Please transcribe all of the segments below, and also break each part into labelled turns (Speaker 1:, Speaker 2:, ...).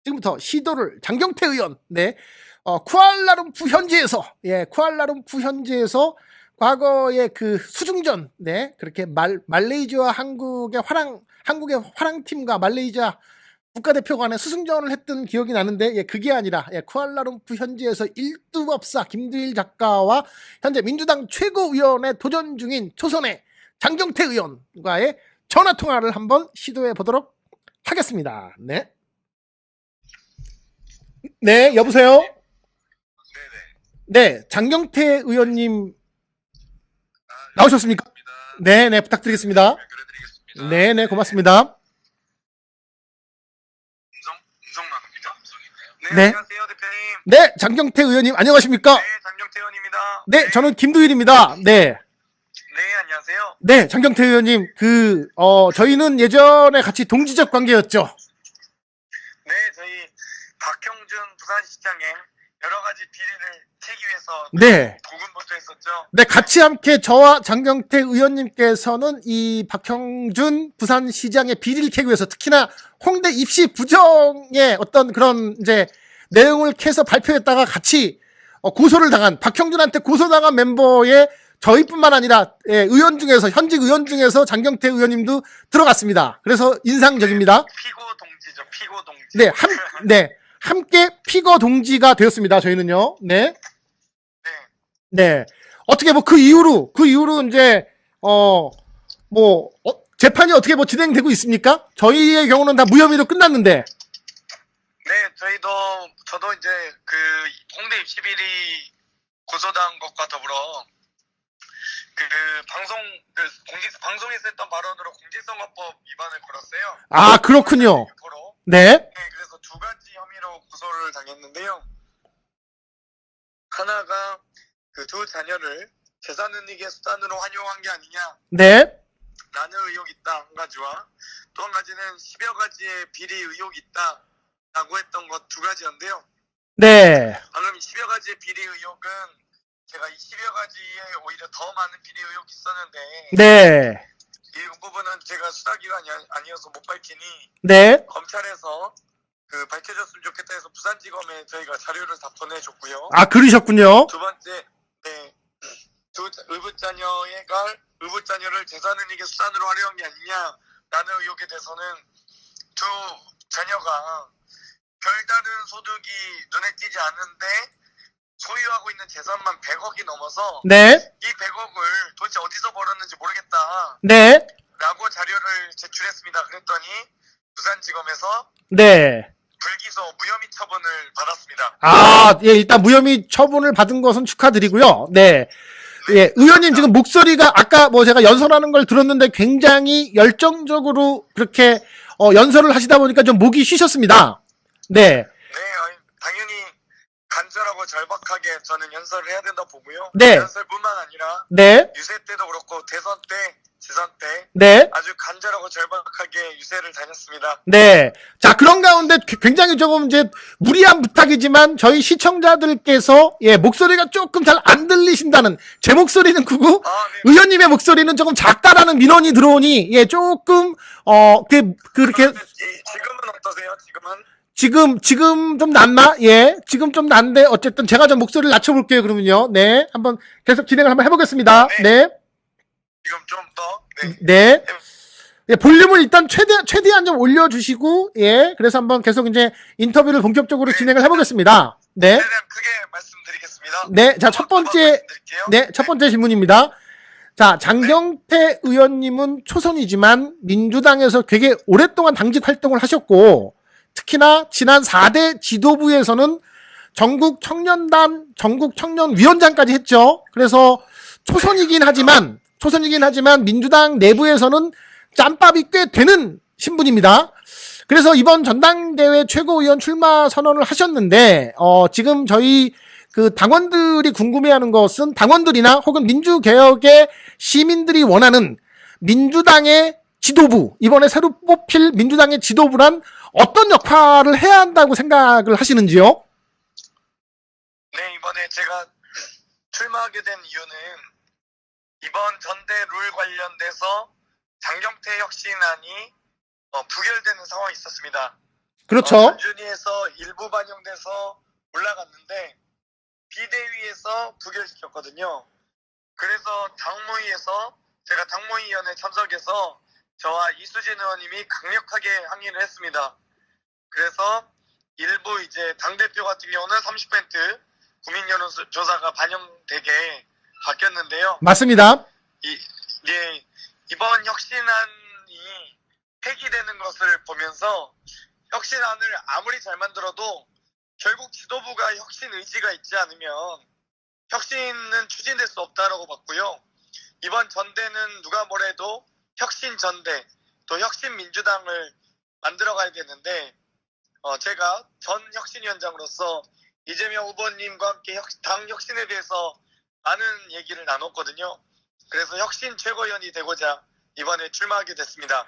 Speaker 1: 지금부터 시도를 장경태 의원, 네, 쿠알라룸푸 현지에서, 예, 쿠알라룸푸 현지에서 과거에 그 수중전, 네, 그렇게 말레이시아와 한국의 화랑팀과 말레이시아 국가대표 간에 수승전을 했던 기억이 나는데, 예, 그게 아니라, 예, 쿠알라룸푸 현지에서 1두 법사 김두일 작가와 현재 민주당 최고위원에 도전 중인 초선의 장경태 의원과의 전화통화를 한번 시도해 보도록 하겠습니다. 네. 네, 여보세요? 네, 장경태 의원님 나오셨습니까? 네, 네, 부탁드리겠습니다. 네, 네, 고맙습니다.
Speaker 2: 네, 안녕하세요, 대표님.
Speaker 1: 네, 장경태 의원님 안녕하십니까?
Speaker 2: 네, 장경태 의원입니다.
Speaker 1: 네, 저는 김두일입니다. 네.
Speaker 2: 네, 안녕하세요.
Speaker 1: 네, 장경태 의원님, 저희는 예전에 같이 동지적 관계였죠.
Speaker 2: 네, 저희 박형준 부산시장에 여러 가지 비리를 캐기 위해서
Speaker 1: 네.
Speaker 2: 고군분투했었죠.
Speaker 1: 네, 같이 함께 저와 장경태 의원님께서는 이 박형준 부산시장의 비리를 캐기 위해서 특히나 홍대 입시 부정의 어떤 그런 이제 내용을 캐서 발표했다가 같이 고소를 당한, 박형준한테 고소당한 멤버의 저희뿐만 아니라, 예, 의원 중에서, 현직 의원 중에서 장경태 의원님도 들어갔습니다. 그래서 인상적입니다.
Speaker 2: 피고 동지죠, 피고 동지.
Speaker 1: 네, 함께 피거 동지가 되었습니다. 저희는요. 네.
Speaker 2: 네.
Speaker 1: 네. 어떻게 뭐 그 이후로 이제, 재판이 어떻게 뭐 진행되고 있습니까? 저희의 경우는 다 무혐의로 끝났는데.
Speaker 2: 네, 저도 이제 그 홍대 입시 비리 고소당한 것과 더불어 방송에서 했던 발언으로 공직선거법 위반을 걸었어요.
Speaker 1: 아, 그렇군요. 네.
Speaker 2: 네, 그래서 두 가지 혐의로 고소를 당했는데요. 하나가 그 두 자녀를 재산은닉의 수단으로 활용한 게 아니냐,
Speaker 1: 네.
Speaker 2: 라는 의혹이 있다, 한 가지와 또 한 가지는 10여 가지의 비리 의혹이 있다 라고 했던 것 두 가지였는데요.
Speaker 1: 네.
Speaker 2: 방금 10여 가지의 비리 의혹은 제가 이 10여 가지에 오히려 더 많은 비리 의혹이 있었는데,
Speaker 1: 네.
Speaker 2: 이 부분은 제가 수사기관이 아니어서 못 밝히니,
Speaker 1: 네.
Speaker 2: 검찰에서 그 밝혀졌으면 좋겠다 해서 부산지검에 저희가 자료를 다 보내줬고요.
Speaker 1: 아, 그러셨군요.
Speaker 2: 두 번째, 네, 의붓자녀를 재산은닉의 수단으로 활용한 게 아니냐라는 의혹에 대해서는 두 자녀가 별다른 소득이 눈에 띄지 않는데 소유하고 있는 재산만 100억이 넘어서,
Speaker 1: 네.
Speaker 2: 이 100억을 도대체 어디서 벌었는지 모르겠다
Speaker 1: 네.
Speaker 2: 라고 자료를 제출했습니다. 그랬더니 부산지검에서
Speaker 1: 네.
Speaker 2: 불기소 무혐의 처분을 받았습니다.
Speaker 1: 아, 예, 일단 무혐의 처분을 받은 것은 축하드리고요. 네. 예, 의원님 지금 목소리가 아까 뭐 제가 연설하는 걸 들었는데 굉장히 열정적으로 그렇게 연설을 하시다 보니까 좀 목이 쉬셨습니다. 네.
Speaker 2: 네, 당연히 간절하고 절박하게 저는 연설을 해야 된다 보고요.
Speaker 1: 네.
Speaker 2: 연설뿐만 아니라
Speaker 1: 네.
Speaker 2: 유세 때도 그렇고 대선 때, 지선 때
Speaker 1: 네.
Speaker 2: 아주 간절하고 절박하게 유세를 다녔습니다.
Speaker 1: 네. 자, 그런 가운데 굉장히 조금 이제 무리한 부탁이지만 저희 시청자들께서, 예, 목소리가 조금 잘 안 들리신다는, 제 목소리는 크고
Speaker 2: 네.
Speaker 1: 의원님의 목소리는 조금 작다라는 민원이 들어오니, 예, 조금 그렇게
Speaker 2: 지금은 어떠세요?
Speaker 1: 지금 좀 낫나? 예. 지금 좀 낫는데 어쨌든 제가 좀 목소리를 낮춰볼게요. 그러면요. 네. 한번 계속 진행을 한번 해보겠습니다. 네.
Speaker 2: 지금 좀 더. 네.
Speaker 1: 네. 예, 볼륨을 일단 최대한 좀 올려주시고, 예. 그래서 한번 계속 이제 인터뷰를 본격적으로 진행을 해보겠습니다. 네.
Speaker 2: 최대한 크게 말씀드리겠습니다.
Speaker 1: 네. 자, 첫 번째 질문입니다. 자, 장경태 의원님은 초선이지만 민주당에서 되게 오랫동안 당직 활동을 하셨고, 특히나 지난 4대 지도부에서는 전국 청년위원장까지 했죠. 그래서 초선이긴 하지만 민주당 내부에서는 짬밥이 꽤 되는 신분입니다. 그래서 이번 전당대회 최고위원 출마 선언을 하셨는데, 지금 저희 그 당원들이 궁금해하는 것은 당원들이나 혹은 민주개혁의 시민들이 원하는 민주당의 지도부, 이번에 새로 뽑힐 민주당의 지도부란 어떤 역할을 해야 한다고 생각을 하시는지요?
Speaker 2: 네, 이번에 제가 출마하게 된 이유는 이번 전대 룰 관련돼서 장경태 혁신안이 부결되는 상황이 있었습니다.
Speaker 1: 그렇죠.
Speaker 2: 전준위에서 일부 반영돼서 올라갔는데 비대위에서 부결시켰거든요. 그래서 당무위에서 제가 당무위원회 참석해서 저와 이수진 의원님이 강력하게 항의를 했습니다. 그래서 일부 이제 당대표 같은 경우는 30% 국민여론조사가 반영되게 바뀌었는데요.
Speaker 1: 맞습니다.
Speaker 2: 예, 이번 혁신안이 폐기되는 것을 보면서 혁신안을 아무리 잘 만들어도 결국 지도부가 혁신 의지가 있지 않으면 혁신은 추진될 수 없다라고 봤고요. 이번 전대는 누가 뭐래도 혁신 전대, 또 혁신 민주당을 만들어 가야 되는데 제가 전 혁신위원장으로서 이재명 후보님과 함께 당 혁신에 대해서 많은 얘기를 나눴거든요. 그래서 혁신 최고위원이 되고자 이번에 출마하게 됐습니다.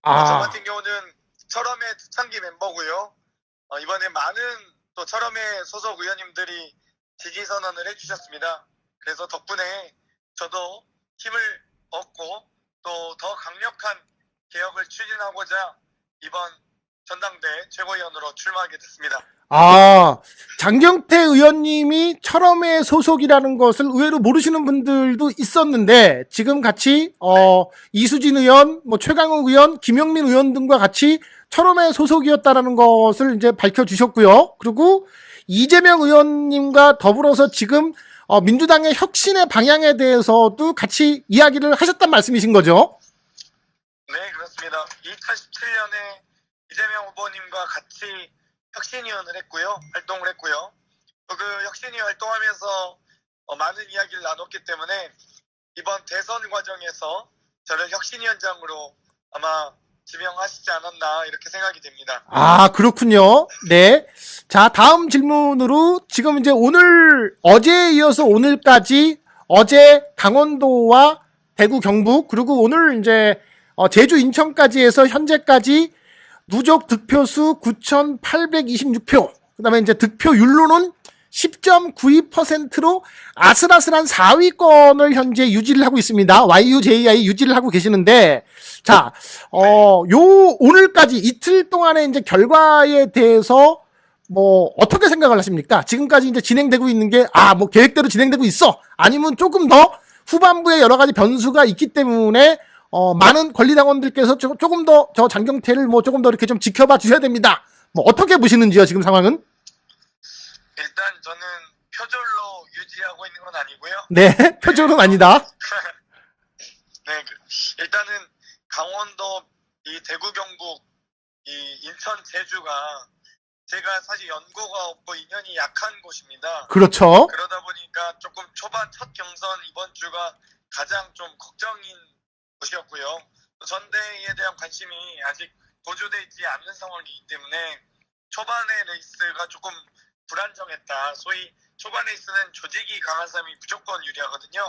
Speaker 2: 저 같은 경우는 철험의 초창기 멤버고요. 이번에 많은 또 철험의 소속 의원님들이 지지 선언을 해주셨습니다. 그래서 덕분에 저도 힘을 얻고 또 더 강력한 개혁을 추진하고자 이번 전당대 최고위원으로 출마하게 됐습니다.
Speaker 1: 장경태 의원님이 철험의 소속이라는 것을 의외로 모르시는 분들도 있었는데 지금 같이 이수진 의원, 최강욱 의원, 김영민 의원 등과 같이 철험의 소속이었다라는 것을 이제 밝혀주셨고요. 그리고 이재명 의원님과 더불어서 지금 민주당의 혁신의 방향에 대해서도 같이 이야기를 하셨단 말씀이신 거죠?
Speaker 2: 네, 그렇습니다. 2017년에 이재명 후보님과 같이 혁신위원을 했고요. 활동을 했고요. 그 혁신위 활동하면서 많은 이야기를 나눴기 때문에 이번 대선 과정에서 저를 혁신위원장으로 아마 지명하시지 않았나 이렇게 생각이 됩니다.
Speaker 1: 그렇군요. 네. 자, 다음 질문으로 지금 이제 어제에 이어서 오늘까지 어제 강원도와 대구, 경북, 그리고 오늘 이제 제주, 인천까지 해서 현재까지 누적 득표수 9,826표, 그 다음에 이제 득표율로는 10.92%로 아슬아슬한 4위권을 현재 유지를 하고 있습니다. YUJI 유지를 하고 계시는데, 자, 오늘까지 이틀 동안의 이제 결과에 대해서 어떻게 생각을 하십니까? 지금까지 이제 진행되고 있는 게, 계획대로 진행되고 있어? 아니면 조금 더 후반부에 여러 가지 변수가 있기 때문에, 많은 권리당원들께서 조금 더 저 장경태를 조금 더 이렇게 좀 지켜봐 주셔야 됩니다. 어떻게 보시는지요, 지금 상황은?
Speaker 2: 일단 저는 표절로 유지하고 있는 건 아니고요.
Speaker 1: 네, 표절은 아니다.
Speaker 2: 네, 일단은 강원도, 이 대구, 경북, 이 인천, 제주가 제가 사실 연고가 없고 인연이 약한 곳입니다.
Speaker 1: 그렇죠.
Speaker 2: 그러다 보니까 조금 초반 첫 경선 이번 주가 가장 좀 걱정인 곳이었고요. 전대에 대한 관심이 아직 고조되어 있지 않는 상황이기 때문에 초반의 레이스가 조금 불안정했다. 소위 초반 레이스는 조직이 강한 사람이 무조건 유리하거든요.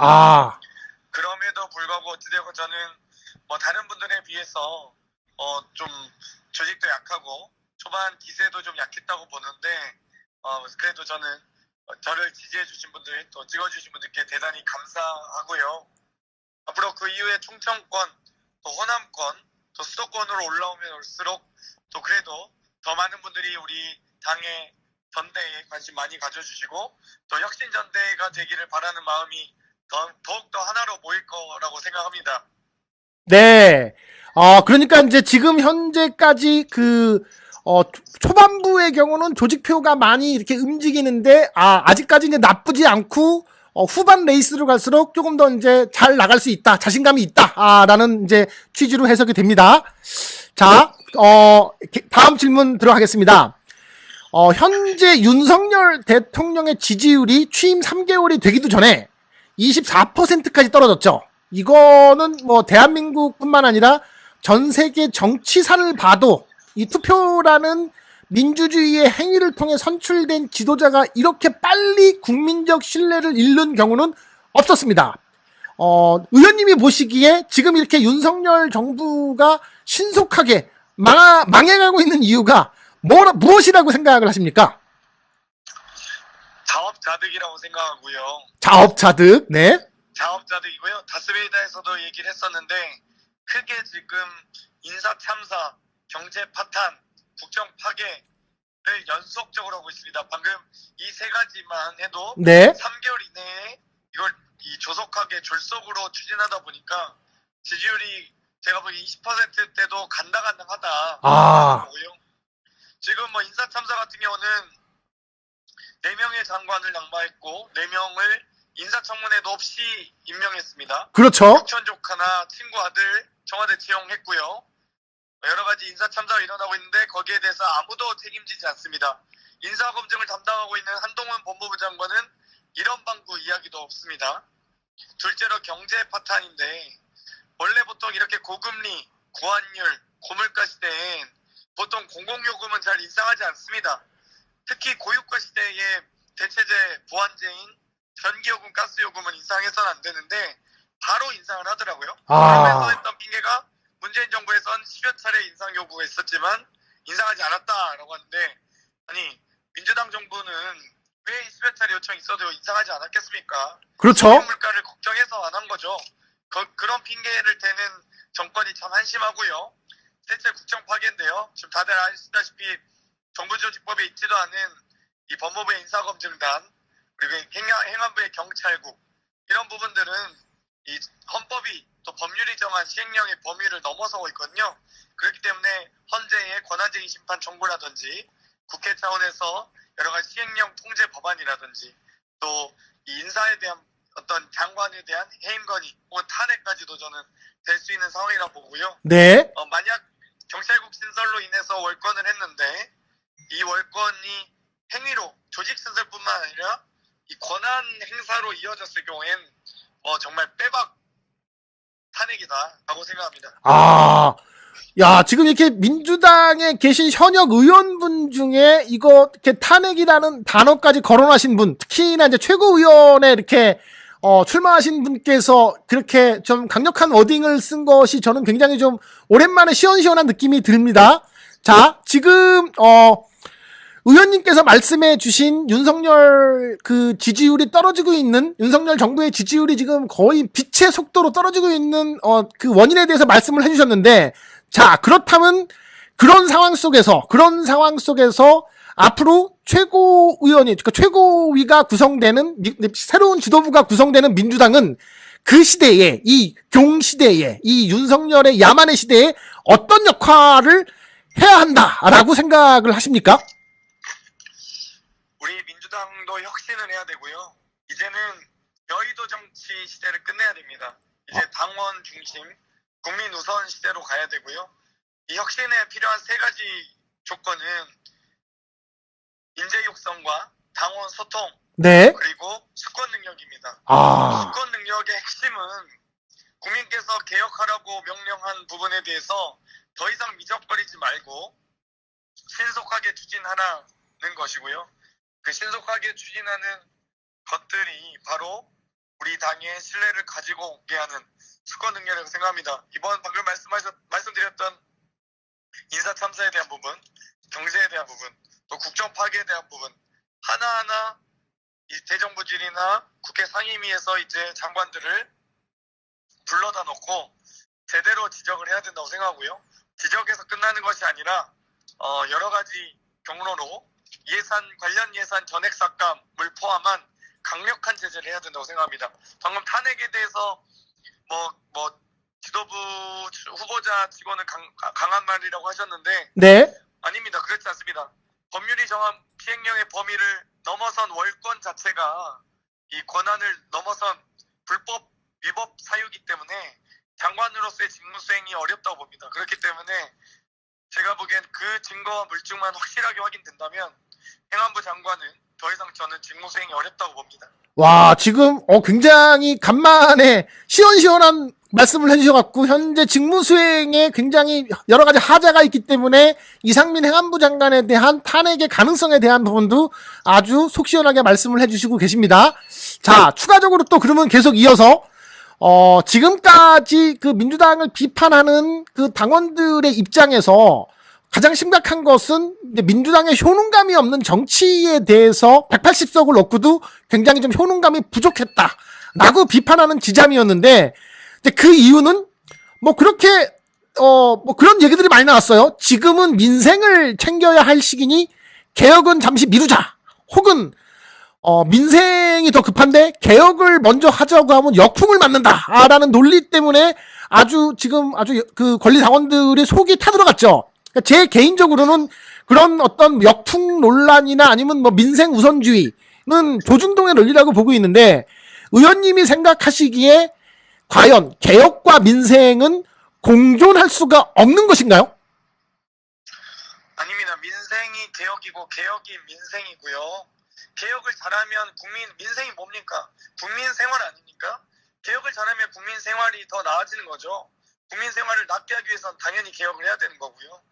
Speaker 2: 그럼에도 불구하고 어찌되고 저는 다른 분들에 비해서 좀 조직도 약하고 초반 기세도 좀 약했다고 보는데 그래도 저는 저를 지지해 주신 분들 또 찍어주신 분들께 대단히 감사하고요. 앞으로 그 이후에 충청권, 또 호남권, 또 수도권으로 올라오면 올수록 또 그래도 더 많은 분들이 우리 당의 전대에 관심 많이 가져주시고 또 혁신전대가 되기를 바라는 마음이 더욱더 하나로 모일 거라고 생각합니다.
Speaker 1: 네. 그러니까 이제 지금 현재까지 초반부의 경우는 조직표가 많이 이렇게 움직이는데, 아직까지 이제 나쁘지 않고, 후반 레이스로 갈수록 조금 더 이제 잘 나갈 수 있다, 자신감이 있다, 라는 이제 취지로 해석이 됩니다. 자, 다음 질문 들어가겠습니다. 현재 윤석열 대통령의 지지율이 취임 3개월이 되기도 전에 24%까지 떨어졌죠. 이거는 대한민국뿐만 아니라 전 세계 정치사를 봐도 이 투표라는 민주주의의 행위를 통해 선출된 지도자가 이렇게 빨리 국민적 신뢰를 잃는 경우는 없었습니다. 의원님이 보시기에 지금 이렇게 윤석열 정부가 신속하게 망해가고 있는 이유가 무엇이라고 생각을 하십니까?
Speaker 2: 자업자득이라고 생각하고요.
Speaker 1: 자업자득, 네.
Speaker 2: 자업자득이고요. 다스베이다에서도 얘기를 했었는데 크게 지금 인사참사, 경제 파탄, 국정 파괴를 연속적으로 하고 있습니다. 방금 이 세 가지만 해도
Speaker 1: 네.
Speaker 2: 3개월 이내에 이걸 조속하게 졸속으로 추진하다 보니까 지지율이 제가 보기엔 20%대도 간당간당하다.
Speaker 1: 아.
Speaker 2: 지금 뭐 인사참사 같은 경우는 4명의 장관을 낙마했고 4명을 인사청문회도 없이 임명했습니다.
Speaker 1: 그렇죠.
Speaker 2: 육촌 조카나 친구 아들 청와대 채용했고요. 여러 가지 인사참사가 일어나고 있는데 거기에 대해서 아무도 책임지지 않습니다. 인사검증을 담당하고 있는 한동훈 법무부 장관은 이런 방구 이야기도 없습니다. 둘째로 경제 파탄인데 원래 보통 이렇게 고금리, 고환율, 고물가 시대엔 보통 공공요금은 잘 인상하지 않습니다. 특히 고유가 시대에 대체재 보완제인 전기요금, 가스요금은 인상해서는 안 되는데 바로 인상을 하더라고요. 그러면서 했던 핑계가 문재인 정부에선 10여 차례 인상 요구가 있었지만 인상하지 않았다라고 하는데 아니 민주당 정부는 왜 10여 차례 요청이 있어도 인상하지 않았겠습니까?
Speaker 1: 그렇죠.
Speaker 2: 물가를 걱정해서 안 한 거죠. 그런 핑계를 대는 정권이 참 한심하고요. 셋째 국정 파괴인데요. 지금 다들 아시다시피 정부조직법에 있지도 않은 이 법무부의 인사검증단 그리고 행안부의 경찰국 이런 부분들은 이 헌법이 또 법률이 정한 시행령의 범위를 넘어서고 있거든요. 그렇기 때문에 헌재의 권한쟁의 심판 청구라든지 국회 차원에서 여러 가지 시행령 통제 법안이라든지 또 이 인사에 대한 어떤 장관에 대한 해임 건의 혹은 탄핵까지도 저는 될 수 있는 상황이라고 보고요.
Speaker 1: 네.
Speaker 2: 만약 경찰국 신설로 인해서 월권을 했는데 이 월권이 행위로 조직 신설뿐만 아니라 이 권한 행사로 이어졌을 경우엔 정말 빼박 탄핵이다라고 생각합니다.
Speaker 1: 아, 야, 지금 이렇게 민주당에 계신 현역 의원분 중에 이거 이렇게 탄핵이라는 단어까지 거론하신 분, 특히나 이제 최고위원회 이렇게 출마하신 분께서 그렇게 좀 강력한 워딩을 쓴 것이 저는 굉장히 좀 오랜만에 시원시원한 느낌이 듭니다. 자, 지금 의원님께서 말씀해 주신 윤석열 그 지지율이 떨어지고 있는 윤석열 정부의 지지율이 지금 거의 빛의 속도로 떨어지고 있는 그 원인에 대해서 말씀을 해주셨는데 자 그렇다면 그런 상황 속에서 앞으로 최고위원이 그러니까 최고위가 구성되는 새로운 지도부가 구성되는 민주당은 그 시대에 이 경시대에 이 윤석열의 야만의 시대에 어떤 역할을 해야 한다라고 생각을 하십니까?
Speaker 2: 우리 민주당도 혁신을 해야 되고요. 이제는 여의도 정치 시대를 끝내야 됩니다. 이제 당원 중심, 국민 우선 시대로 가야 되고요. 이 혁신에 필요한 세 가지 조건은 인재 육성과 당원 소통,
Speaker 1: 네.
Speaker 2: 그리고 수권 능력입니다.
Speaker 1: 아.
Speaker 2: 수권 능력의 핵심은 국민께서 개혁하라고 명령한 부분에 대해서 더 이상 미적거리지 말고 신속하게 추진하라는 것이고요. 그 신속하게 추진하는 것들이 바로 우리 당의 신뢰를 가지고 오게 하는 수권 능력이라고 생각합니다. 이번 방금 말씀드렸던 인사참사에 대한 부분, 경제에 대한 부분, 또 국정 파괴에 대한 부분 하나하나 이 대정부 질의나 국회 상임위에서 이제 장관들을 불러다 놓고 제대로 지적을 해야 된다고 생각하고요. 지적해서 끝나는 것이 아니라 여러 가지 경로로 관련 예산 전액 삭감을 포함한 강력한 제재를 해야 된다고 생각합니다. 방금 탄핵에 대해서 지도부 후보자 직원은 강한 말이라고 하셨는데
Speaker 1: 네.
Speaker 2: 아닙니다. 그렇지 않습니다. 법률이 정한 시행령의 범위를 넘어선 월권 자체가 이 권한을 넘어선 불법 위법 사유이기 때문에 장관으로서의 직무 수행이 어렵다고 봅니다. 그렇기 때문에 제가 보기엔 그 증거와 물증만 확실하게 확인된다면 행안부 장관은 더 이상 저는 직무 수행이 어렵다고 봅니다.
Speaker 1: 와, 지금 굉장히 간만에 시원시원한 말씀을 해주셔갖고 현재 직무 수행에 굉장히 여러 가지 하자가 있기 때문에 이상민 행안부 장관에 대한 탄핵의 가능성에 대한 부분도 아주 속 시원하게 말씀을 해주시고 계십니다. 자, 추가적으로 또 그러면 계속 이어서 지금까지 그 민주당을 비판하는 그 당원들의 입장에서 가장 심각한 것은 민주당의 효능감이 없는 정치에 대해서 180석을 얻고도 굉장히 좀 효능감이 부족했다라고 비판하는 지점이었는데 그 이유는 뭐 그렇게 뭐 그런 얘기들이 많이 나왔어요. 지금은 민생을 챙겨야 할 시기니 개혁은 잠시 미루자. 혹은 민생이 더 급한데 개혁을 먼저 하자고 하면 역풍을 맞는다라는 논리 때문에 지금 그 권리 당원들의 속이 타들어갔죠. 그러니까 제 개인적으로는 그런 어떤 역풍 논란이나 아니면 뭐 민생 우선주의는 조중동의 논리라고 보고 있는데, 의원님이 생각하시기에 과연 개혁과 민생은 공존할 수가 없는 것인가요?
Speaker 2: 아닙니다. 민생이 개혁이고 개혁이 민생이고요. 개혁을 잘하면 민생이 뭡니까? 국민 생활 아닙니까? 개혁을 잘하면 국민 생활이 더 나아지는 거죠. 국민 생활을 낫게 하기 위해서는 당연히 개혁을 해야 되는 거고요.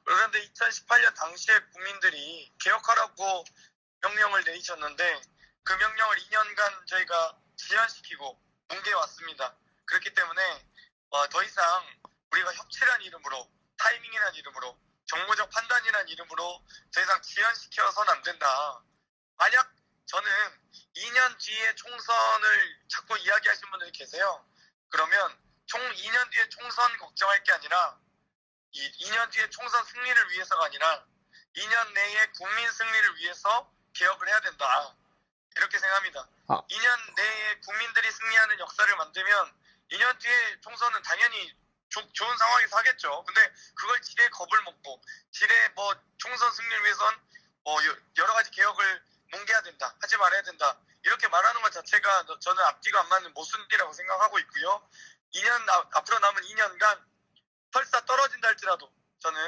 Speaker 2: 그런데 2018년 당시에 국민들이 개혁하라고 명령을 내리셨는데, 그 명령을 2년간 저희가 지연시키고 뭉개왔습니다. 그렇기 때문에 더 이상 우리가 협치란 이름으로, 타이밍이란 이름으로, 정무적 판단이란 이름으로 더 이상 지연시켜서는 안 된다. 만약 저는 2년 뒤에 총선을 자꾸 이야기하시는 분들이 계세요. 그러면 2년 뒤에 총선 걱정할 게 아니라 2년 뒤에 총선 승리를 위해서가 아니라 2년 내에 국민 승리를 위해서 개혁을 해야 된다. 이렇게 생각합니다. 2년 내에 국민들이 승리하는 역사를 만들면 2년 뒤에 총선은 당연히 좋은 상황에서 하겠죠. 근데 그걸 지레 겁을 먹고 지레 총선 승리를 위해선 여러 가지 개혁을 뭉개야 된다, 하지 말아야 된다, 이렇게 말하는 것 자체가 저는 앞뒤가 안 맞는 모순이라고 생각하고 있고요. 앞으로 남은 2년간 설사 떨어진다 할지라도 저는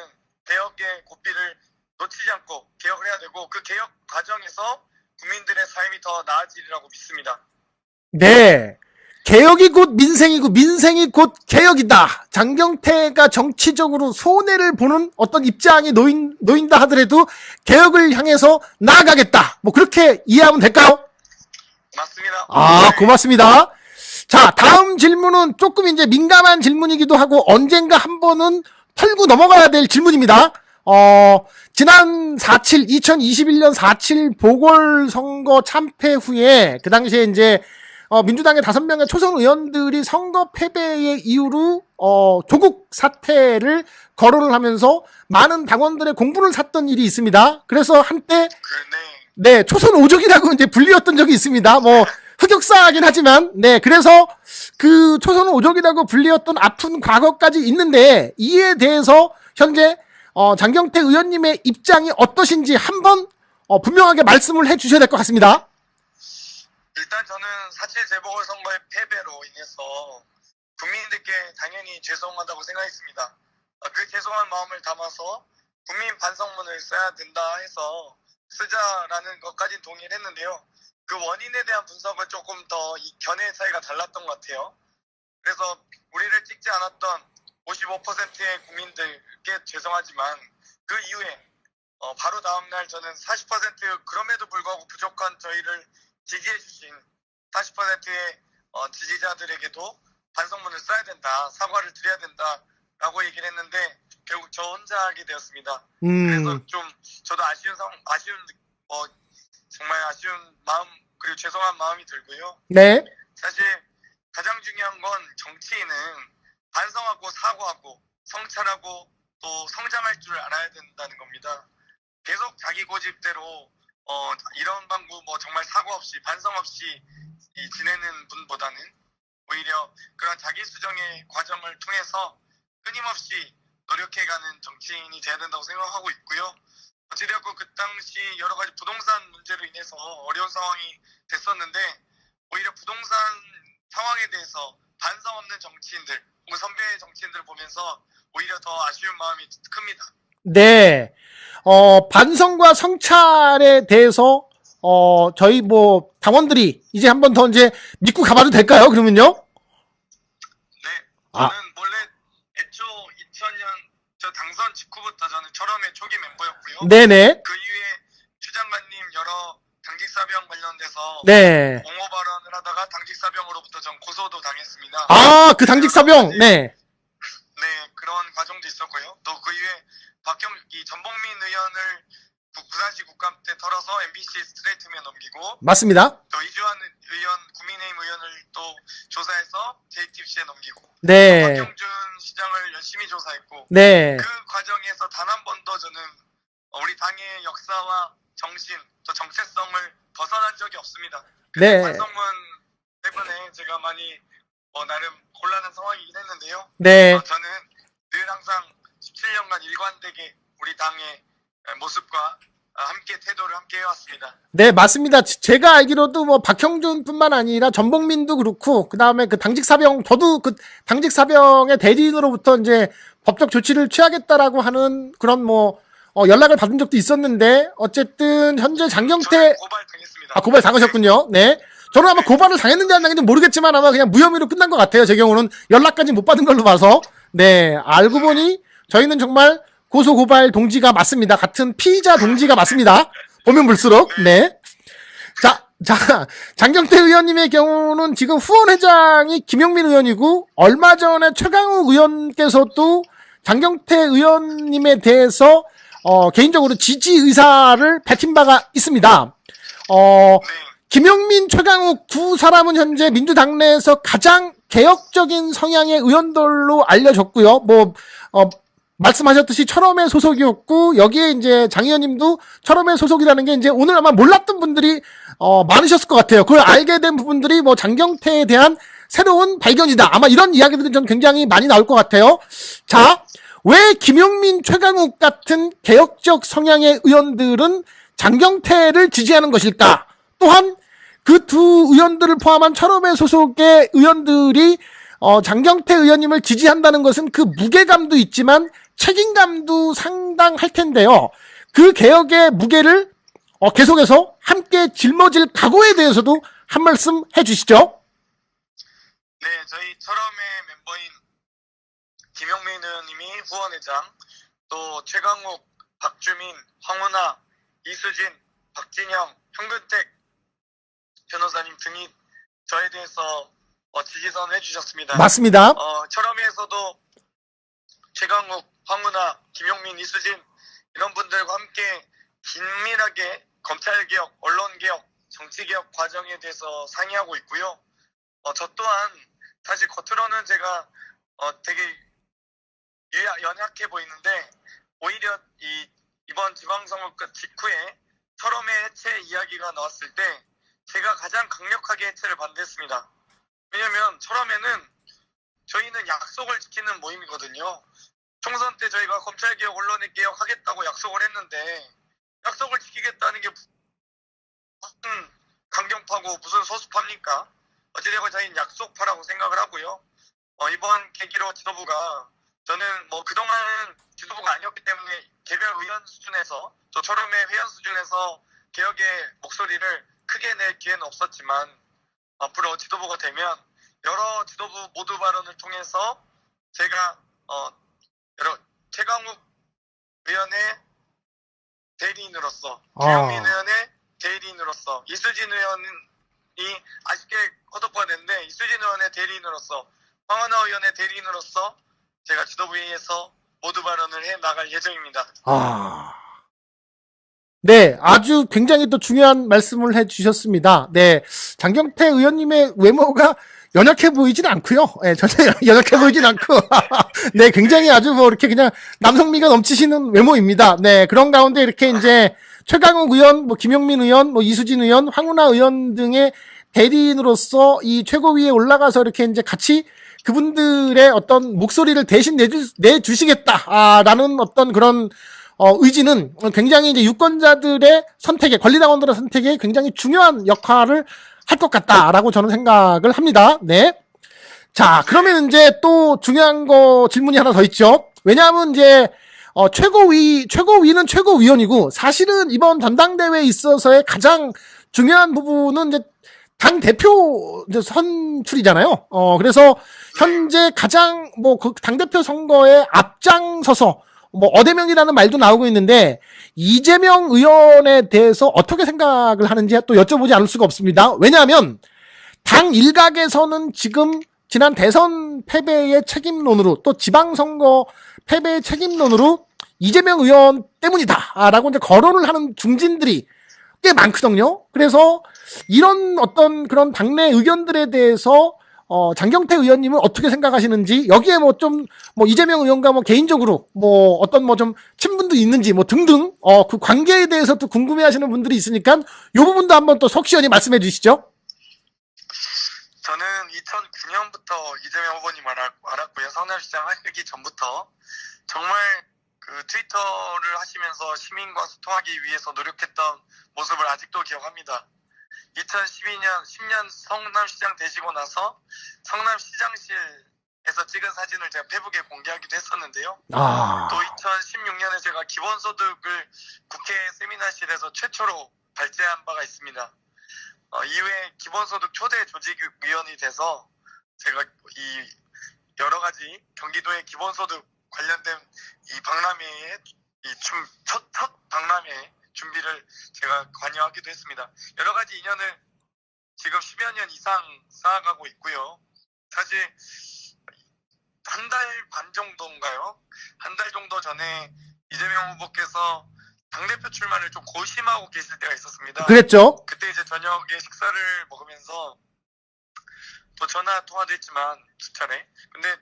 Speaker 2: 개혁의 고삐를 놓치지 않고 개혁을 해야 되고, 그 개혁 과정에서 국민들의 삶이 더 나아지리라고 믿습니다.
Speaker 1: 네. 개혁이 곧 민생이고 민생이 곧 개혁이다. 장경태가 정치적으로 손해를 보는 어떤 입장이 놓인다 하더라도 개혁을 향해서 나아가겠다. 뭐 그렇게 이해하면 될까요?
Speaker 2: 맞습니다.
Speaker 1: 고맙습니다. 자, 다음 질문은 조금 이제 민감한 질문이기도 하고 언젠가 한 번은 털고 넘어가야 될 질문입니다. 지난 2021년 4.7 보궐선거 참패 후에 그 당시에 이제 민주당의 5명의 초선 의원들이 선거 패배의 이유로 조국 사퇴를 거론을 하면서 많은 당원들의 공분을 샀던 일이 있습니다. 그래서 한때 네, 초선 오족이라고 이제 불리웠던 적이 있습니다. 뭐 흑역사긴 하지만, 네, 그래서 그 초선 오족이라고 불리웠던 아픈 과거까지 있는데, 이에 대해서 현재 장경태 의원님의 입장이 어떠신지 한번 분명하게 말씀을 해주셔야 될 것 같습니다.
Speaker 2: 일단 저는 4.7 재보궐선거의 패배로 인해서 국민들께 당연히 죄송하다고 생각했습니다. 그 죄송한 마음을 담아서 국민 반성문을 써야 된다 해서 쓰자라는 것까지는 동의를 했는데요. 그 원인에 대한 분석은 조금 더 견해의 차이가 달랐던 것 같아요. 그래서 우리를 찍지 않았던 55%의 국민들께 죄송하지만, 그 이후에 바로 다음날 저는 40% 그럼에도 불구하고 부족한 저희를 지지해 주신 40%의 지지자들에게도 반성문을 써야 된다, 사과를 드려야 된다라고 얘기를 했는데 결국 저 혼자 하게 되었습니다. 그래서 좀 저도 정말 아쉬운 마음, 그리고 죄송한 마음이 들고요.
Speaker 1: 네.
Speaker 2: 사실 가장 중요한 건 정치인은 반성하고 사과하고 성찰하고 또 성장할 줄 알아야 된다는 겁니다. 계속 자기 고집대로 이런 방구 정말 사과 없이 반성 없이 지내는 분보다는 오히려 그런 자기 수정의 과정을 통해서 끊임없이 노력해가는 정치인이 돼야 된다고 생각하고 있고요. 어찌되었고 그 당시 여러 가지 부동산 문제로 인해서 어려운 상황이 됐었는데, 오히려 부동산 상황에 대해서 반성 없는 정치인들, 선배 정치인들을 보면서 오히려 더 아쉬운 마음이 큽니다.
Speaker 1: 네. 반성과 성찰에 대해서 저희 당원들이 이제 한번 더 이제 믿고 가봐도 될까요? 그러면요?
Speaker 2: 네. 저는 원래 애초 2000년 저 당선 직후부터 저는 철험의 초기 멤버였고요.
Speaker 1: 네네.
Speaker 2: 그 이후에 추 장관님 여러 당직 사병 관련돼서
Speaker 1: 네.
Speaker 2: 옹호 발언을 하다가 당직 사병으로부터 전 고소도 당했습니다.
Speaker 1: 그 당직 사병. 네.
Speaker 2: 네, 그런 과정도 있었고요. 또 그 이후에 전봉민 의원을 부산시 국감 때 털어서 MBC 스트레이트맨 넘기고,
Speaker 1: 맞습니다.
Speaker 2: 또 이주환 의원, 국민의힘 의원을 또 조사해서 JTBC에 넘기고,
Speaker 1: 네.
Speaker 2: 박경준 시장을 열심히 조사했고
Speaker 1: 네.
Speaker 2: 그 과정에서 단 한 번도 저는 우리 당의 역사와 정신, 또 정체성을 벗어난 적이 없습니다.
Speaker 1: 네.
Speaker 2: 반성문 때문에 제가 많이 나름 곤란한 상황이긴 했는데요.
Speaker 1: 네.
Speaker 2: 저는 늘 항상 17년간 일관되게 우리 당의 모습과 함께 태도를 함께 해왔습니다.
Speaker 1: 네, 맞습니다. 제가 알기로도 뭐 박형준뿐만 아니라 전봉민도 그렇고, 그 다음에 그 당직 사병, 저도 그 당직 사병의 대리인으로부터 이제 법적 조치를 취하겠다라고 하는 그런 뭐 연락을 받은 적도 있었는데, 어쨌든 현재 장경태
Speaker 2: 저는 고발 당했습니다.
Speaker 1: 고발 당하셨군요. 네. 저는 아마 고발을 당했는지 안 당했는지 모르겠지만 아마 그냥 무혐의로 끝난 것 같아요. 제 경우는 연락까지 못 받은 걸로 봐서. 네. 알고 보니 저희는 정말 고소 고발 동지가 맞습니다. 같은 피의자 동지가 맞습니다. 보면 볼수록. 네. 자, 장경태 의원님의 경우는 지금 후원회장이 김용민 의원이고, 얼마 전에 최강욱 의원께서도 장경태 의원님에 대해서 개인적으로 지지 의사를 밝힌 바가 있습니다. 김용민, 최강욱 두 사람은 현재 민주당 내에서 가장 개혁적인 성향의 의원들로 알려졌고요. 말씀하셨듯이 철험의 소속이었고, 여기에 이제 장 의원님도 철험의 소속이라는 게 이제 오늘 아마 몰랐던 분들이 많으셨을 것 같아요. 그걸 알게 된 부분들이 뭐 장경태에 대한 새로운 발견이다. 아마 이런 이야기들이 좀 굉장히 많이 나올 것 같아요. 자, 왜 김용민, 최강욱 같은 개혁적 성향의 의원들은 장경태를 지지하는 것일까? 또한 그 두 의원들을 포함한 철험의 소속의 의원들이 장경태 의원님을 지지한다는 것은 그 무게감도 있지만 책임감도 상당할 텐데요. 그 개혁의 무게를 계속해서 함께 짊어질 각오에 대해서도 한 말씀 해주시죠.
Speaker 2: 네, 저희 철험의 멤버인 김용민 의원님이 후원회장, 또 최강욱, 박주민, 황운하, 이수진, 박진영, 홍근택 변호사님 등이 저에 대해서 지지선 해주셨습니다.
Speaker 1: 맞습니다.
Speaker 2: 철험에서도 최강욱, 황운하, 김용민, 이수진 이런 분들과 함께 긴밀하게 검찰개혁, 언론개혁, 정치개혁 과정에 대해서 상의하고 있고요. 저 또한 사실 겉으로는 제가 되게 연약해 보이는데 오히려 이번 지방선거 끝 직후에 철험의 해체 이야기가 나왔을 때 제가 가장 강력하게 해체를 반대했습니다. 왜냐면 철험에는 저희는 약속을 지키는 모임이거든요. 총선 때 저희가 검찰개혁, 언론개혁 하겠다고 약속을 했는데 약속을 지키겠다는 게 무슨 강경파고 무슨 소수파입니까? 어찌되건 저희는 약속파라고 생각을 하고요. 이번 계기로 지도부가 저는 그동안은 지도부가 아니었기 때문에 개별 의원 수준에서 또 철험의 회원 수준에서 개혁의 목소리를 크게 낼 기회는 없었지만 앞으로 지도부가 되면 여러 지도부 모두 발언을 통해서 제가 여러 최강욱 의원의 대리인으로서 김용민 의원의 대리인으로서 이수진 의원이 아쉽게 컷오프가 됐는데 이수진 의원의 대리인으로서 황운하 의원의 대리인으로서 제가 지도부회의에서 모두 발언을 해 나갈 예정입니다.
Speaker 1: 네, 아주 굉장히 또 중요한 말씀을 해주셨습니다. 네, 장경태 의원님의 외모가 연약해 보이진 않고요. 네, 전혀 연약해 보이진 않고, 네, 굉장히 아주 이렇게 그냥 남성미가 넘치시는 외모입니다. 네, 그런 가운데 이렇게 이제 최강욱 의원, 김용민 의원, 이수진 의원, 황운하 의원 등의 대리인으로서 이 최고위에 올라가서 이렇게 이제 같이 그분들의 어떤 목소리를 대신 내주시겠다라는 어떤 그런 의지는 굉장히 이제 유권자들의 선택에, 권리당원들의 선택에 굉장히 중요한 역할을 할 것 같다라고 저는 생각을 합니다. 네. 자, 그러면 이제 또 중요한 질문이 하나 더 있죠. 왜냐하면 이제, 최고위는 최고위원이고, 사실은 이번 전당대회에 있어서의 가장 중요한 부분은 이제 당대표 선출이잖아요. 그래서 현재 가장 그 당대표 선거에 앞장서서 어대명이라는 말도 나오고 있는데 이재명 의원에 대해서 어떻게 생각을 하는지 또 여쭤보지 않을 수가 없습니다. 왜냐하면 당 일각에서는 지금 지난 대선 패배의 책임론으로 또 지방선거 패배의 책임론으로 이재명 의원 때문이다라고 이제 거론을 하는 중진들이 꽤 많거든요. 그래서 이런 어떤 그런 당내 의견들에 대해서 장경태 의원님은 어떻게 생각하시는지, 여기에 뭐 좀, 뭐 이재명 의원과 뭐 개인적으로 뭐 어떤 뭐 좀 친분도 있는지 뭐 등등, 그 관계에 대해서 또 궁금해 하시는 분들이 있으니까 이 부분도 한번 또 석 시원히 말씀해 주시죠.
Speaker 2: 저는 2009년부터 이재명 후보님 알았고요. 성남시장 하기 전부터 정말 그 트위터를 하시면서 시민과 소통하기 위해서 노력했던 모습을 아직도 기억합니다. 2012년 10년 성남시장 되시고 나서 성남시장실에서 찍은 사진을 제가 페북에 공개하기도 했었는데요. 또 2016년에 제가 기본소득을 국회 세미나실에서 최초로 발제한 바가 있습니다. 이후에 기본소득 초대 조직위원이 돼서 제가 이 여러 가지 경기도의 기본소득 관련된 이 박람회에 첫 박람회 준비를 제가 관여하기도 했습니다. 여러 가지 인연을 지금 10여 년 이상 쌓아가고 있고요. 사실 한 달 반 정도인가요? 한 달 정도 전에 이재명 후보께서 당대표 출마를 좀 고심하고 계실 때가 있었습니다.
Speaker 1: 그랬죠.
Speaker 2: 그때 이제 저녁에 식사를 먹으면서 또 전화 통화도 했지만 두 차례. 근데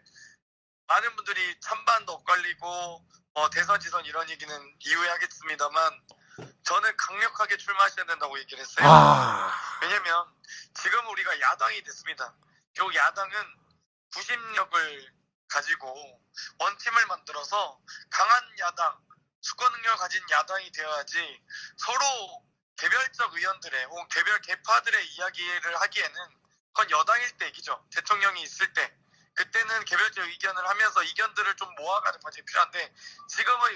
Speaker 2: 많은 분들이 찬반도 엇갈리고 대선 지선 이런 얘기는 이후에 하겠습니다만 저는 강력하게 출마하셔야 된다고 얘기를 했어요. 왜냐면 지금 우리가 야당이 됐습니다. 결국 야당은 구심력을 가지고 원팀을 만들어서 강한 야당, 수권 능력을 가진 야당이 되어야지 서로 개별적 의원들의 혹은 개별 계파들의 이야기를 하기에는 그건 여당일 때 얘기죠. 대통령이 있을 때. 그때는 개별적 의견을 하면서 이견들을 좀 모아가는 과정이 필요한데 지금은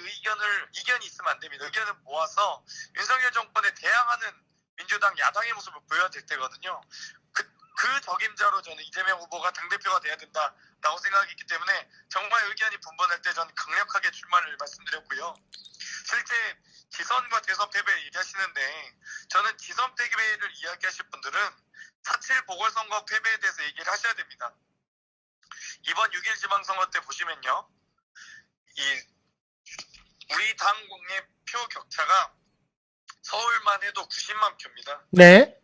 Speaker 2: 이견이 있으면 안 됩니다. 의견을 모아서 윤석열 정권에 대항하는 민주당 야당의 모습을 보여야 될 때거든요. 그 적임자로 저는 이재명 후보가 당대표가 돼야 된다라고 생각했기 때문에 정말 의견이 분분할 때 저는 강력하게 출마를 말씀드렸고요. 실제 지선과 대선 패배 얘기하시는데 저는 지선 패배를 이야기하실 분들은 4.7 보궐선거 패배에 대해서 얘기를 하셔야 됩니다. 이번 6.1 지방선거 때 보시면요. 우리 당의 표 격차가 서울만 해도 90만 표입니다.
Speaker 1: 네.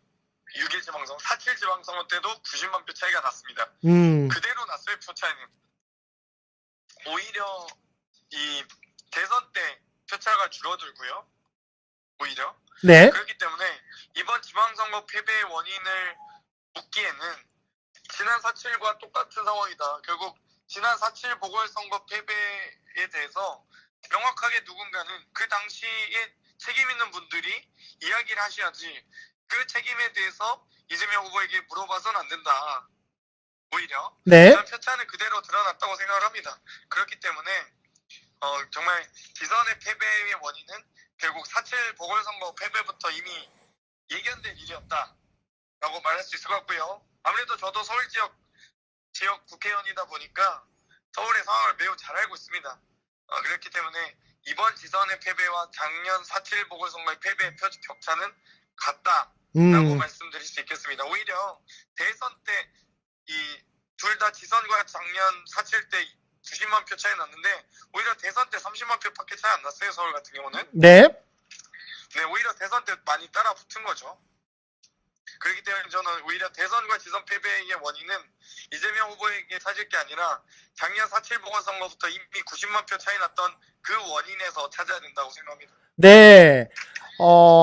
Speaker 2: 6.1 지방선거, 4.7 지방선거 때도 90만 표 차이가 났습니다. 그대로 났어요, 표 차이는. 오히려 이 대선 때 표차가 줄어들고요. 오히려.
Speaker 1: 네.
Speaker 2: 그렇기 때문에 이번 지방선거 패배의 원인을 묻기에는 지난 4.7과 똑같은 상황이다. 결국 지난 4.7 보궐선거 패배에 대해서 명확하게 누군가는 그 당시에 책임 있는 분들이 이야기를 하셔야지 그 책임에 대해서 이재명 후보에게 물어봐서는 안 된다. 오히려
Speaker 1: 네.
Speaker 2: 표차는 그대로 드러났다고 생각을 합니다. 그렇기 때문에 정말 지선의 패배의 원인은 결국 4.7 보궐선거 패배부터 이미 예견된 일이었다라고 말할 수 있을 것 같고요. 아무래도 저도 서울 지역 국회의원이다 보니까 서울의 상황을 매우 잘 알고 있습니다. 그렇기 때문에 이번 지선의 패배와 작년 4.7 보궐선거의 패배의 표 격차는 같다라고 말씀드릴 수 있겠습니다. 오히려 대선 때 이 둘 다 지선과 작년 4.7 때 90만 표 차이 났는데 오히려 대선 때 30만 표밖에 차이 안 났어요. 서울 같은 경우는.
Speaker 1: 네.
Speaker 2: 네, 오히려 대선 때 많이 따라 붙은 거죠. 그렇기 때문에 저는 오히려 대선과 지선 패배의 원인은 이재명 후보에게 찾을 게 아니라 작년 4.7 보궐선거부터 이미 90만 표 차이 났던 그 원인에서 찾아야 된다고 생각합니다.
Speaker 1: 네.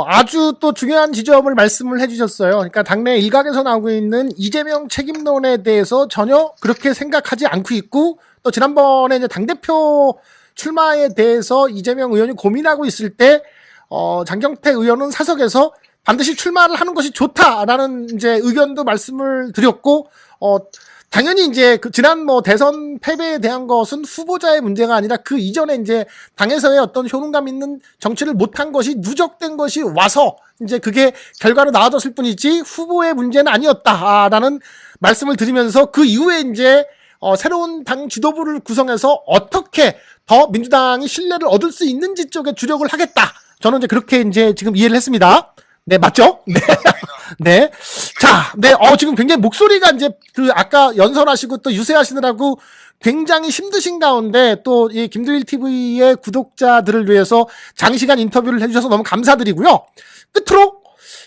Speaker 1: 아주 또 중요한 지점을 말씀을 해주셨어요. 그러니까 당내 일각에서 나오고 있는 이재명 책임론에 대해서 전혀 그렇게 생각하지 않고 있고, 또 지난번에 이제 당대표 출마에 대해서 이재명 의원이 고민하고 있을 때, 장경태 의원은 사석에서 반드시 출마를 하는 것이 좋다라는 이제 의견도 말씀을 드렸고, 당연히 이제 그 지난 뭐 대선 패배에 대한 것은 후보자의 문제가 아니라 그 이전에 이제 당에서의 어떤 효능감 있는 정치를 못한 것이 누적된 것이 와서 이제 그게 결과로 나와졌을 뿐이지 후보의 문제는 아니었다라는 말씀을 드리면서 그 이후에 이제 새로운 당 지도부를 구성해서 어떻게 더 민주당이 신뢰를 얻을 수 있는지 쪽에 주력을 하겠다. 저는 이제 그렇게 이제 지금 이해를 했습니다. 네, 맞죠? 네. 네. 자, 네, 지금 굉장히 목소리가 이제 아까 연설하시고 또 유세하시느라고 굉장히 힘드신 가운데 또 이 김두일 TV의 구독자들을 위해서 장시간 인터뷰를 해주셔서 너무 감사드리고요. 끝으로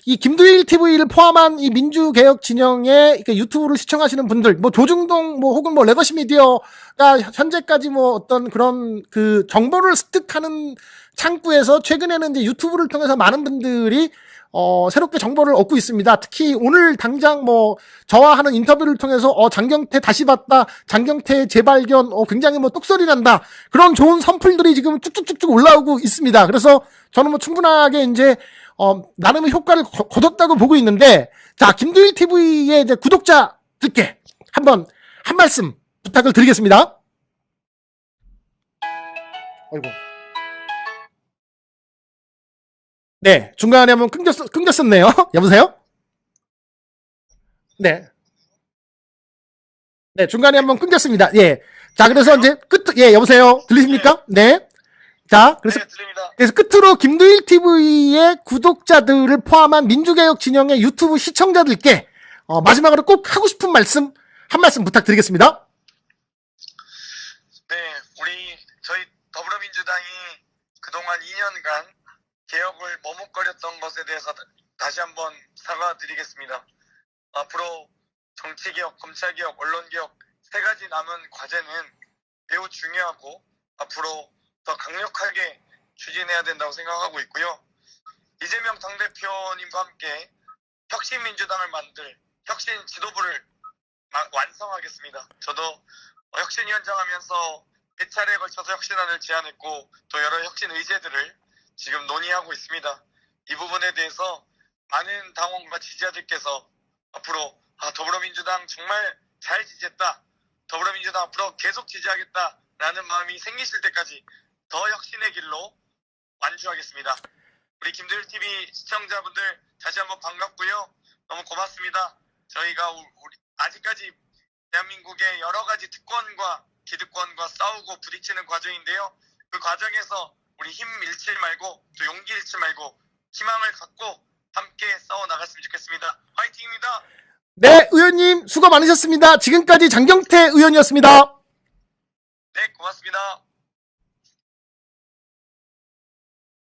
Speaker 1: 이 김두일 TV를 포함한 이 민주개혁 진영의 유튜브를 시청하시는 분들, 뭐 조중동 뭐 혹은 뭐 레거시 미디어가 현재까지 뭐 어떤 그런 그 정보를 습득하는 창구에서 최근에는 이제 유튜브를 통해서 많은 분들이 새롭게 정보를 얻고 있습니다. 특히 오늘 당장 뭐 저와 하는 인터뷰를 통해서 장경태 다시 봤다, 장경태 재발견, 굉장히 뭐 똑소리 난다, 그런 좋은 선풀들이 지금 쭉쭉쭉쭉 올라오고 있습니다. 그래서 저는 뭐 충분하게 이제 나름의 효과를 거뒀다고 보고 있는데, 자, 김두일 TV의 이제 구독자들께 한번 한 말씀 부탁을 드리겠습니다. 아이고. 네, 중간에 한번 끊겼었네요. 여보세요? 네. 네, 중간에 한번 끊겼습니다. 예. 자, 그래서 이제 여보세요? 들리십니까? 네. 자, 그래서,
Speaker 2: 네, 들립니다.
Speaker 1: 그래서 끝으로 김두일 TV의 구독자들을 포함한 민주개혁 진영의 유튜브 시청자들께, 마지막으로 꼭 하고 싶은 말씀, 한 말씀 부탁드리겠습니다.
Speaker 2: 네, 저희 더불어민주당이 그동안 2년간 개혁을 머뭇거렸던 것에 대해서 다시 한번 사과드리겠습니다. 앞으로 정치개혁, 검찰개혁, 언론개혁 세 가지 남은 과제는 매우 중요하고 앞으로 더 강력하게 추진해야 된다고 생각하고 있고요. 이재명 당대표님과 함께 혁신민주당을 만들 혁신 지도부를 완성하겠습니다. 저도 혁신위원장 하면서 3차례에 걸쳐서 혁신안을 제안했고 또 여러 혁신 의제들을 지금 논의하고 있습니다. 이 부분에 대해서 많은 당원과 지지자들께서 앞으로 더불어민주당 정말 잘 지지했다, 더불어민주당 앞으로 계속 지지하겠다라는 마음이 생기실 때까지 더 혁신의 길로 완주하겠습니다. 우리 김두일 TV 시청자분들 다시 한번 반갑고요. 너무 고맙습니다. 저희가 아직까지 대한민국의 여러 가지 특권과 기득권과 싸우고 부딪히는 과정인데요. 그 과정에서 우리 힘 잃지 말고 또 용기 잃지 말고 희망을 갖고 함께 싸워 나갔으면 좋겠습니다. 화이팅입니다.
Speaker 1: 네, 의원님 수고 많으셨습니다. 지금까지 장경태 의원이었습니다.
Speaker 2: 네, 고맙습니다.